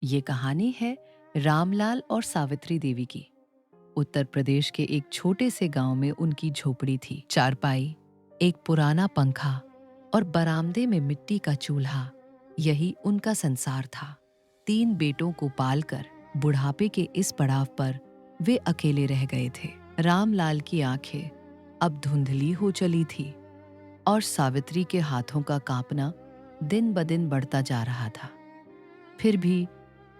ये कहानी है रामलाल और सावित्री देवी की। उत्तर प्रदेश के एक छोटे से गांव में उनकी झोपड़ी थी। चारपाई, एक पुराना पंखा और बरामदे में मिट्टी का चूल्हा, यही उनका संसार था। 3 बेटों को पालकर बुढ़ापे के इस पड़ाव पर वे अकेले रह गए थे। रामलाल की आंखें अब धुंधली हो चली थी और सावित्री के हाथों का कांपना दिन ब दिन बढ़ता जा रहा था। फिर भी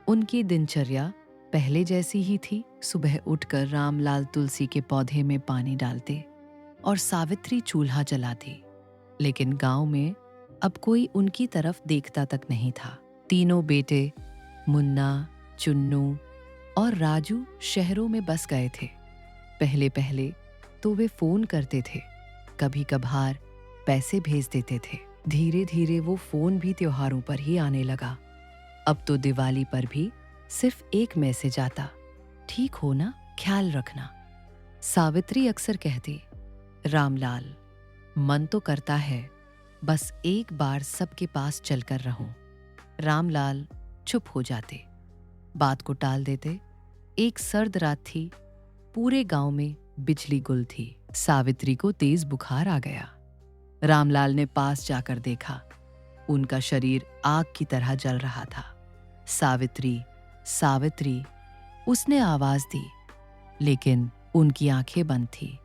उनकी दिनचर्या पहले जैसी ही थी। सुबह उठकर रामलाल तुलसी के पौधे में पानी डालते और सावित्री चूल्हा जलाती। लेकिन गांव में अब कोई उनकी तरफ देखता तक नहीं था। तीनों बेटे मुन्ना, चुन्नू और राजू शहरों में बस गए थे। पहले पहले तो वे फोन करते थे, कभी कभार पैसे भेज देते थे। धीरे धीरे वो फोन भी त्योहारों पर ही आने लगा। अब तो दिवाली पर भी सिर्फ एक मैसेज आता, ठीक हो ना, ख्याल रखना। सावित्री अक्सर कहती, रामलाल, मन तो करता है बस एक बार सबके पास चलकर रहूं। रामलाल चुप हो जाते, बात को टाल देते। एक सर्द रात थी, पूरे गांव में बिजली गुल थी। सावित्री को तेज बुखार आ गया। रामलाल ने पास जाकर देखा, उनका शरीर आग की तरह जल रहा था। सावित्री, सावित्री, उसने आवाज दी, लेकिन उनकी आंखें बंद थी।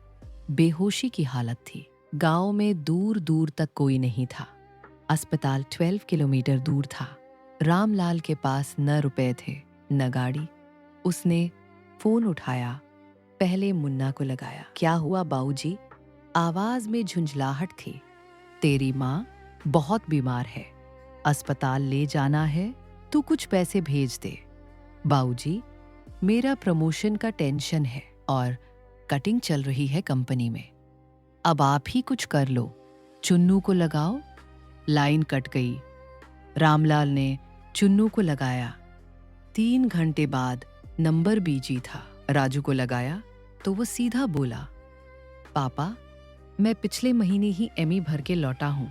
बेहोशी की हालत थी। गांव में दूर दूर तक कोई नहीं था। अस्पताल 12 किलोमीटर दूर था। रामलाल के पास न रुपए थे न गाड़ी। उसने फोन उठाया, पहले मुन्ना को लगाया। क्या हुआ बाऊजी? आवाज में झुंझलाहट थी। तेरी माँ बहुत बीमार है, अस्पताल ले जाना है, तू कुछ पैसे भेज दे। बाऊजी, मेरा प्रमोशन का टेंशन है और कटिंग चल रही है कंपनी में, अब आप ही कुछ कर लो। चुन्नू को लगाओ। लाइन कट गई। रामलाल ने चुन्नू को लगाया। 3 घंटे बाद नंबर बिजी था। राजू को लगाया तो वो सीधा बोला, पापा, मैं पिछले महीने ही एमई भर के लौटा हूं,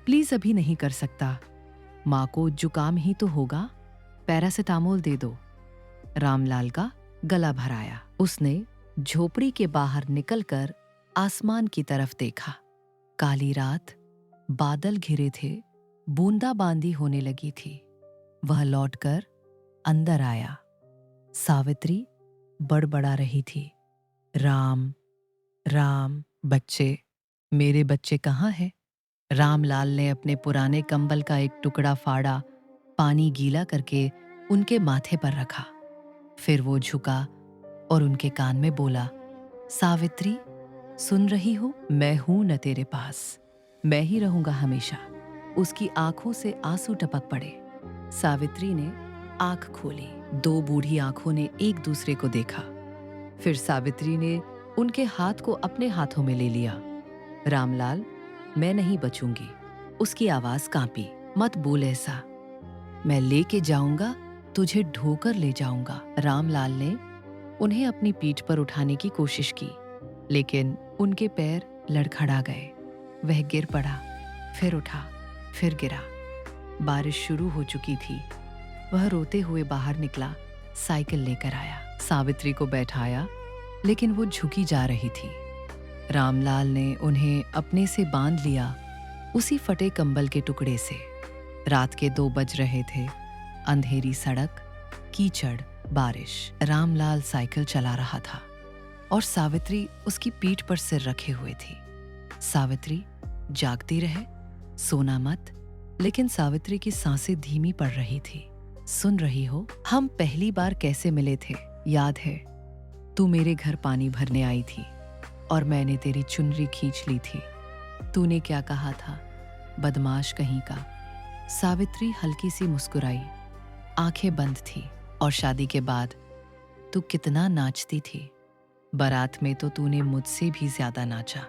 प्लीज अभी नहीं कर सकता। माँ को जुकाम ही तो होगा, पैरासिटामोल दे दो। रामलाल का गला भराया। उसने झोपड़ी के बाहर निकलकर आसमान की तरफ देखा। काली रात, बादल घिरे थे, बूंदाबांदी होने लगी थी। वह लौटकर अंदर आया। सावित्री बड़बड़ा रही थी, राम राम, बच्चे, मेरे बच्चे कहाँ हैं? रामलाल ने अपने पुराने कंबल का एक टुकड़ा फाड़ा, पानी गीला करके उनके माथे पर रखा। फिर वो झुका और उनके कान में बोला, सावित्री, सुन रही हो? मैं हूं न तेरे पास, मैं ही रहूंगा हमेशा। उसकी आंखों से आंसू टपक पड़े। सावित्री ने आंख खोली। 2 बूढ़ी आंखों ने एक दूसरे को देखा। फिर सावित्री ने उनके हाथ को अपने हाथों में ले लिया। रामलाल, मैं नहीं बचूंगी। उसकी आवाज कांपी। मत बोल ऐसा, मैं लेके जाऊंगा, तुझे ढोकर ले जाऊंगा। रामलाल ने उन्हें अपनी पीठ पर उठाने की कोशिश की, लेकिन उनके पैर लड़खड़ा गए। वह गिर पड़ा, फिर उठा, फिर गिरा। बारिश शुरू हो चुकी थी। वह रोते हुए बाहर निकला, साइकिल लेकर आया। सावित्री को बैठाया, लेकिन वो झुकी जा रही थी। रामलाल ने उन्हें अपने से बांध लिया, उसी फटे कंबल के टुकड़े से। रात के 2 बज रहे थे। अंधेरी सड़क, कीचड़, बारिश। रामलाल साइकिल चला रहा था और सावित्री उसकी पीठ पर सिर रखे हुए थी। सावित्री, जागती रहे, सोना मत। लेकिन सावित्री की सांसें धीमी पड़ रही थी। सुन रही हो? हम पहली बार कैसे मिले थे, याद है? तू मेरे घर पानी भरने आई थी और मैंने तेरी चुनरी खींच ली थी। तूने क्या कहा था, बदमाश कहीं का। सावित्री हल्की सी मुस्कुराई, आंखें बंद थी। और शादी के बाद तू कितना नाचती थी। बारात में तो तूने मुझसे भी ज्यादा नाचा।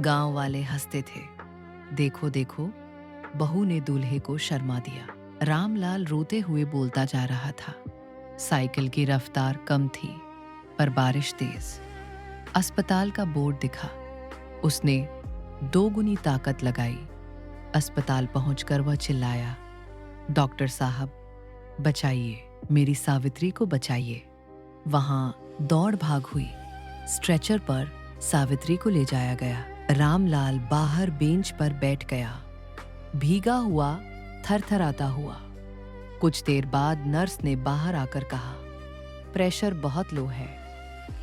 गांव वाले हंसते थे। देखो देखो, बहू ने दूल्हे को शर्मा दिया। रामलाल रोते हुए बोलता जा रहा था। साइकिल की रफ्तार कम थी, पर बारिश तेज। अस्पताल का बोर्ड दिखा। उसने 2 गुनी ताकत लगाई। अस्पताल पहुंचकर वह चिल्लाया, डॉक्टर साहब, बचाइए, मेरी सावित्री को बचाइए। वहां दौड़ भाग हुई। स्ट्रेचर पर सावित्री को ले जाया गया। रामलाल बाहर बेंच पर बैठ गया, भीगा हुआ, थरथराता हुआ। कुछ देर बाद नर्स ने बाहर आकर कहा, प्रेशर बहुत लो है,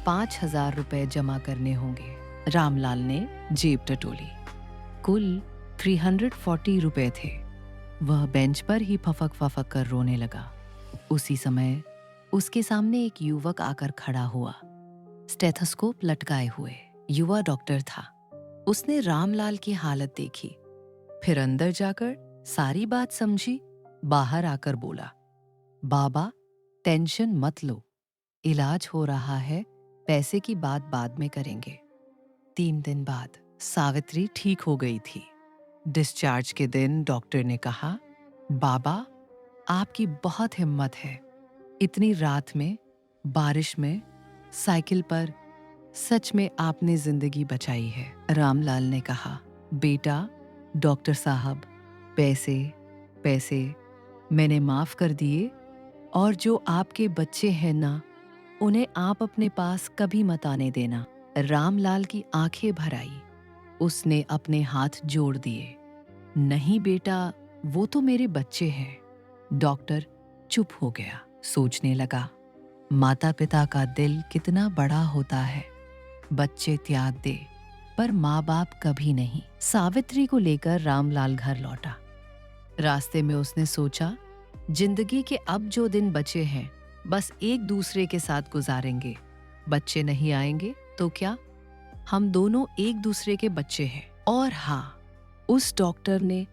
5,000 रुपए जमा करने होंगे। रामलाल ने जेब टटोली। कुल 340 रुपए थे। वह बेंच पर ही फफक फफक कर रोने लगा। उसी समय उसके सामने एक युवक आकर खड़ा हुआ, स्टेथोस्कोप लटकाए हुए। युवा डॉक्टर था। उसने रामलाल की हालत देखी, फिर अंदर जाकर सारी बात समझी। बाहर आकर बोला, बाबा टेंशन मत लो, इलाज हो रहा है, पैसे की बात बाद में करेंगे। 3 दिन बाद सावित्री ठीक हो गई थी। डिस्चार्ज के दिन डॉक्टर ने कहा, बाबा आपकी बहुत हिम्मत है, इतनी रात में, बारिश में, साइकिल पर, सच में आपने जिंदगी बचाई है। रामलाल ने कहा, बेटा डॉक्टर साहब, पैसे पैसे मैंने माफ कर दिए, और जो आपके बच्चे हैं ना, उन्हें आप अपने पास कभी मत आने देना। रामलाल की आंखें भर आई। उसने अपने हाथ जोड़ दिए। नहीं बेटा, वो तो मेरे बच्चे हैं। डॉक्टर चुप हो गया, सोचने लगा, माता पिता का दिल कितना बड़ा होता है। बच्चे त्याग दे, पर माँ बाप कभी नहीं। सावित्री को लेकर रामलाल घर लौटा। रास्ते में उसने सोचा, जिंदगी के अब जो दिन बचे हैं बस एक दूसरे के साथ गुजारेंगे। बच्चे नहीं आएंगे तो क्या, हम दोनों एक दूसरे के बच्चे हैं। और हाँ, उस डॉक्टर ने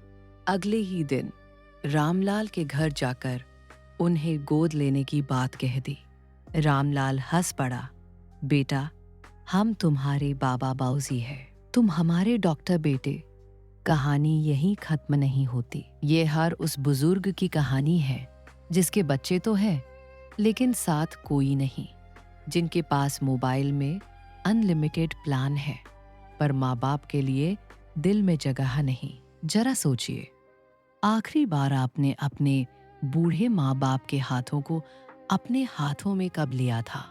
अगले ही दिन रामलाल के घर जाकर उन्हें गोद लेने की बात कह दी। रामलाल हंस पड़ा, बेटा हम तुम्हारे बाबा बाऊजी हैं, तुम हमारे डॉक्टर बेटे। कहानी यहीं खत्म नहीं होती। ये हर उस बुजुर्ग की कहानी है जिसके बच्चे तो हैं लेकिन साथ कोई नहीं, जिनके पास मोबाइल में अनलिमिटेड प्लान है पर माँ बाप के लिए दिल में जगह नहीं। जरा सोचिए, आखिरी बार आपने अपने बूढ़े माँ बाप के हाथों को अपने हाथों में कब लिया था?